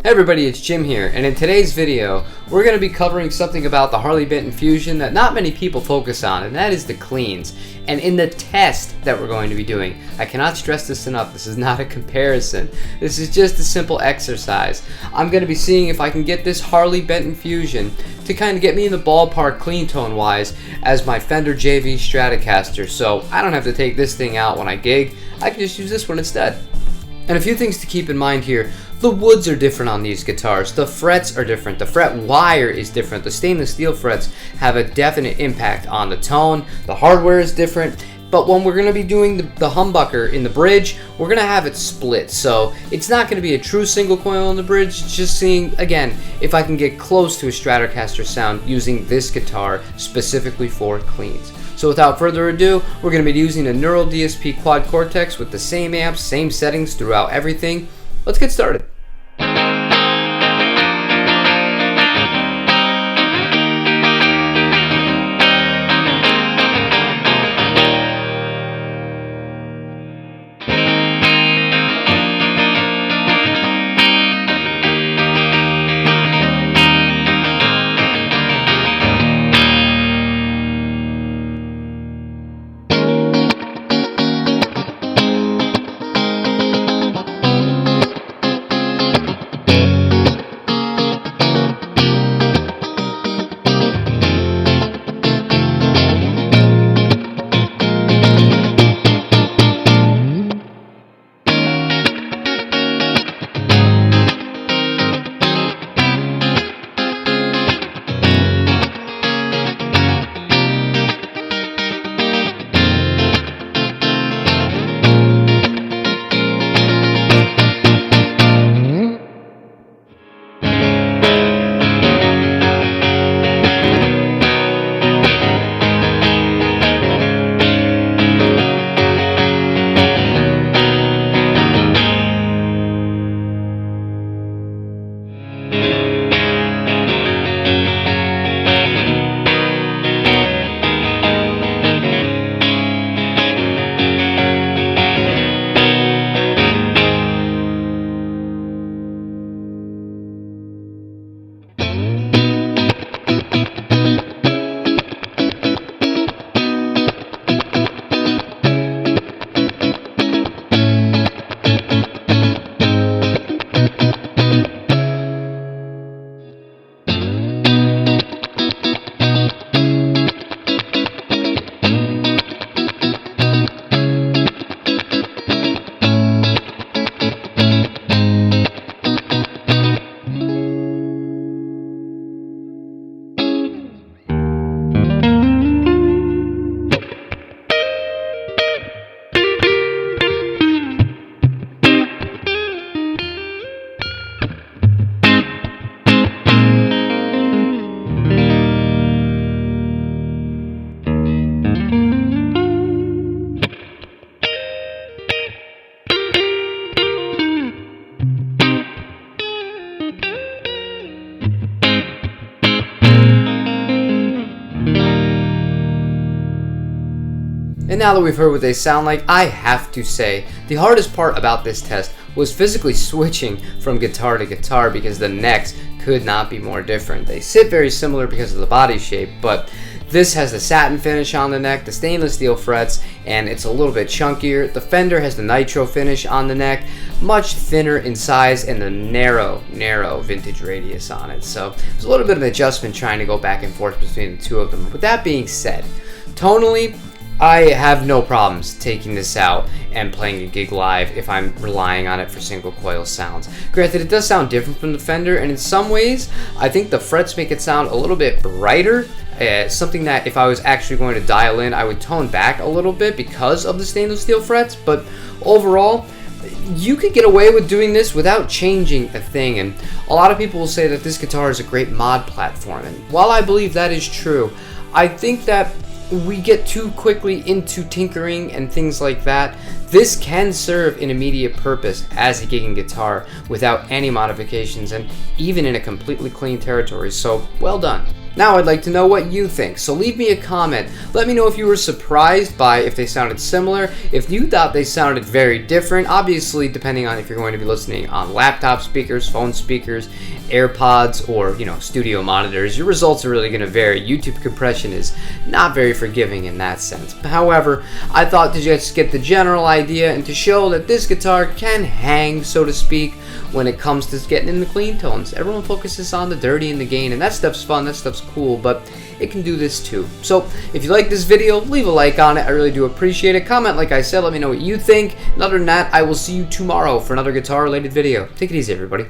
Hey everybody, it's Jim here, and in today's video, we're going to be covering something about the Harley Benton Fusion that not many people focus on, and that is the cleans. And in the test that we're going to be doing, I cannot stress this enough, this is not a comparison. This is just a simple exercise. I'm going to be seeing if I can get this Harley Benton Fusion to kind of get me in the ballpark clean tone wise as my Fender JV Stratocaster, so I don't have to take this thing out when I gig, I can just use this one instead. And a few things to keep in mind here. The woods are different on these guitars. The frets are different. The fret wire is different. The stainless steel frets have a definite impact on the tone. The hardware is different. But when we're going to be doing the humbucker in the bridge, we're going to have it split. So it's not going to be a true single coil in the bridge. It's just seeing, again, if I can get close to a Stratocaster sound using this guitar specifically for cleans. So without further ado, we're going to be using a Neural DSP Quad Cortex with the same amps, same settings throughout everything. Let's get started. And now that we've heard what they sound like, I have to say, the hardest part about this test was physically switching from guitar to guitar because the necks could not be more different. They sit very similar because of the body shape, but this has the satin finish on the neck, the stainless steel frets, and it's a little bit chunkier. The Fender has the nitro finish on the neck, much thinner in size, and the narrow vintage radius on it. So there's a little bit of an adjustment trying to go back and forth between the two of them. With that being said, tonally, I have no problems taking this out and playing a gig live if I'm relying on it for single coil sounds. Granted, it does sound different from the Fender, and in some ways, I think the frets make it sound a little bit brighter. Something that if I was actually going to dial in, I would tone back a little bit because of the stainless steel frets, but overall, you could get away with doing this without changing a thing. And a lot of people will say that this guitar is a great mod platform, and while I believe that is true, I think that we get too quickly into tinkering and things like that This can serve an immediate purpose as a gigging guitar without any modifications and even in a completely clean territory, so well done. Now I'd like to know what you think, so leave me a comment. Let me know if you were surprised by if they sounded similar, if you thought they sounded very different, obviously depending on if you're going to be listening on laptop speakers, phone speakers, AirPods, or studio monitors. Your results are really going to vary. YouTube compression is not very forgiving in that sense. However, I thought to just get the general idea and to show that this guitar can hang, so to speak, when it comes to getting in the clean tones. Everyone focuses on the dirty and the gain, and that stuff's fun, that stuff's cool, but it can do this too. So if you like this video, leave a like on it. I really do appreciate it. Comment, like I said, let me know what you think. And other than that, I will see you tomorrow for another guitar related video. Take it easy, everybody.